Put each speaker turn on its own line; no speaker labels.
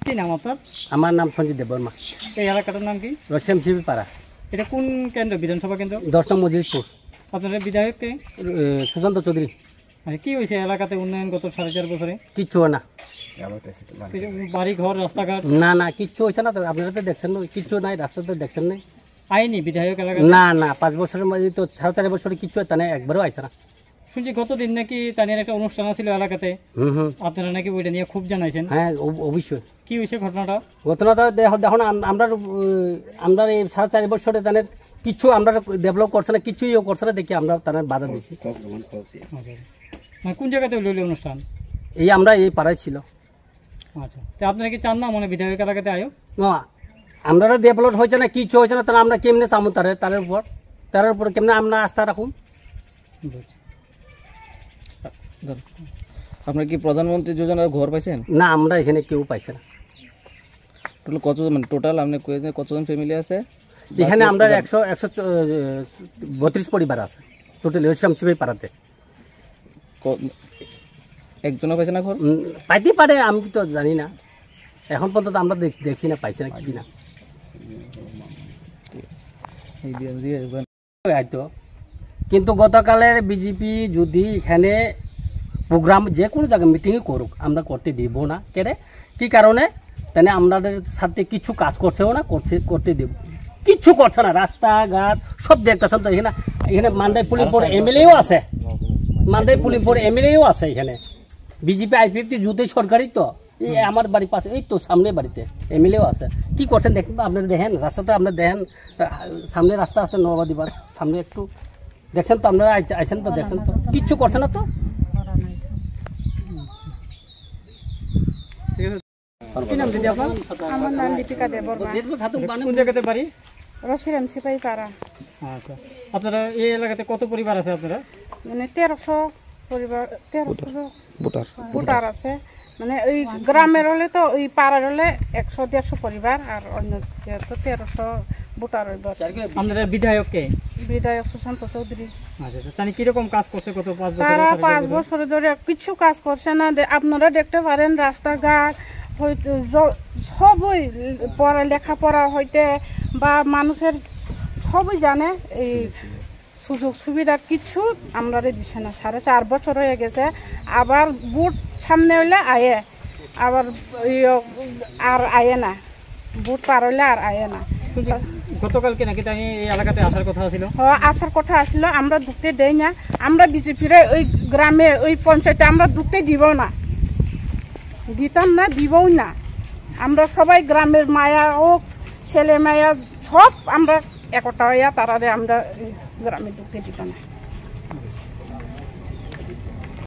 কি নাম আপনার?
আমার নাম সঞ্জিত দেববর্মা।
এই এলাকাটার নাম কি?
রসিম শিবি পাড়া।
এটা কোন কেন্দ্র, বিধানসভা কেন্দ্র?
10 নং মজিদপুর।
আপনাদের বিধায়ক কে?
সুশান্ত চৌধুরী।
কি হয়েছে এলাকাতে উন্নয়ন গত 4.5 বছরে?
কিচ্ছু না,
বাড়ি ঘর রাস্তাঘাট
না না কিচ্ছু হয়েছে না। আপনারা তো দেখছেন না, কিচ্ছু নাই, রাস্তাতে দেখছেন না।
আইনি বিধায়ক এলাকা?
না না, 5 বছরের মধ্যে তো 4.5 বছরে কিচ্ছু হয় না, একবারও আইছে না।
শুনছি গতদিন নাকি তাদের একটা অনুষ্ঠান ছিল এলাকাতে, আপনারা নাকি ওইটা নিয়ে খুব জানাইছেন।
হ্যাঁ অবশ্যই।
কি হয়েছে ঘটনাটা?
ঘটনাটা দেখুন, আমরা এই 4.5 বছরে তাদের কিচ্ছু আমরা ডেভেলপ করছে না, কিছুই করছে না, দেখি আমরা তাদের বাধা দিচ্ছি।
কোন জায়গাতে হইল অনুষ্ঠান?
এই আমরা এই পাড়ায় ছিল।
আচ্ছা, তো আপনারা কি চান না মানে বিধায়ক এলাকাতে আয়ো?
না, আমরা ডেভেলপ হয়েছে না, কিছু হয়েছে না, তাহলে আমরা কেমনে চামু তার উপর কেমনে আমরা আস্থা রাখুন?
আপনার কি প্রধানমন্ত্রী যোজনার ঘর পাইছেন?
না, আমরা এখানে কেউ পাইছে না।
টোটাল কতজন, মানে টোটাল আপনি কতজন ফ্যামিলি আছে
এখানে? আমরা 132 পরিবার আছে টোটাল রসিম শিবি পাড়াতে।
একজনও পাইছে না ঘর?
পাইতে পারে, আমি তো জানি না, এখন পর্যন্ত আমরা দেখছি না পাইছে না কি না। হয়তো কিন্তু গতকালের বিজেপি যদি এখানে প্রোগ্রাম যে কোনো জায়গায় মিটিংই করুক, আমরা করতে দিব না। কেন, কি কারণে? তাহলে আমাদের সাথে কিছু কাজ করছেও না, করতে দেব, কিচ্ছু করছে না। রাস্তাঘাট সব দেখতেছেন তো। এখানে মান্দাই পুলিমপুর এমএলএও আছে, মান্দাই পুলিমপুর এমএলএও আছে এখানে। বিজেপি আইপিএফটি যুদ্ধে সরকারি তো এই আমার বাড়ির পাশে, এই তো সামনে বাড়িতে এমএলএও আছে। কি করছেন দেখুন তো, আপনারা দেখেন রাস্তাটা, আপনারা দেখেন সামনে রাস্তা আছে নবাদি বাস সামনে, একটু দেখছেন তো আপনারা, আইছেন তো, দেখছেন তো, কিচ্ছু করছে না তো।
কি নাম দিদি আপনার?
আমার নাম দীপিকা দেববর্মা।
কোন জায়গাতে বাড়ি?
রসিরাম সিপাহী পাড়া।
আচ্ছা, আপনারা এই এলাকাতে কত পরিবার আছে আপনারা?
মানে 1300 পরিবার, 1300 ভোটার আছে। মানে ওই গ্রামের হলে তো, ওই পাড়ার হলে 100-150 পরিবার, আর অন্য 1300 ভোটার।
আপনাদের বিধায়ক কে?
বিধায়ক সুশান্ত চৌধুরী।
আচ্ছা, তাহলে কিরকম কাজ করছে গত 5 বছর?
তারা 5 বছর ধরে কিছু কাজ করছে না। আপনারা দেখতে পারেন রাস্তাঘাট হয়তো সবই, লেখাপড়া হইতে বা মানুষের সবই জানে, এই সুযোগ সুবিধা কিছু আমরা দিছে না। 4.5 বছর হয়ে গেছে। আবার বুট সামনে হইলে আয়ে, আবার আর আয়ে না, বুট পার হইলে আর আয়ে না।
গতকালকে নাকি তাই এই এলাকাতে আসার কথা ছিল?
আসার কথা আসলো, আমরা ঢুকতে দেই না। আমরা বিজেপির ওই গ্রামে, ওই পঞ্চায়েতে আমরা ঢুকতে দিব না, দিতাম না, দিবও না। আমরা সবাই গ্রামের মায়া হোক, ছেলে মায়া সব আমরা একটা হইয়া তারারে আমরা গ্রামে ঢুকতে দিতাম না।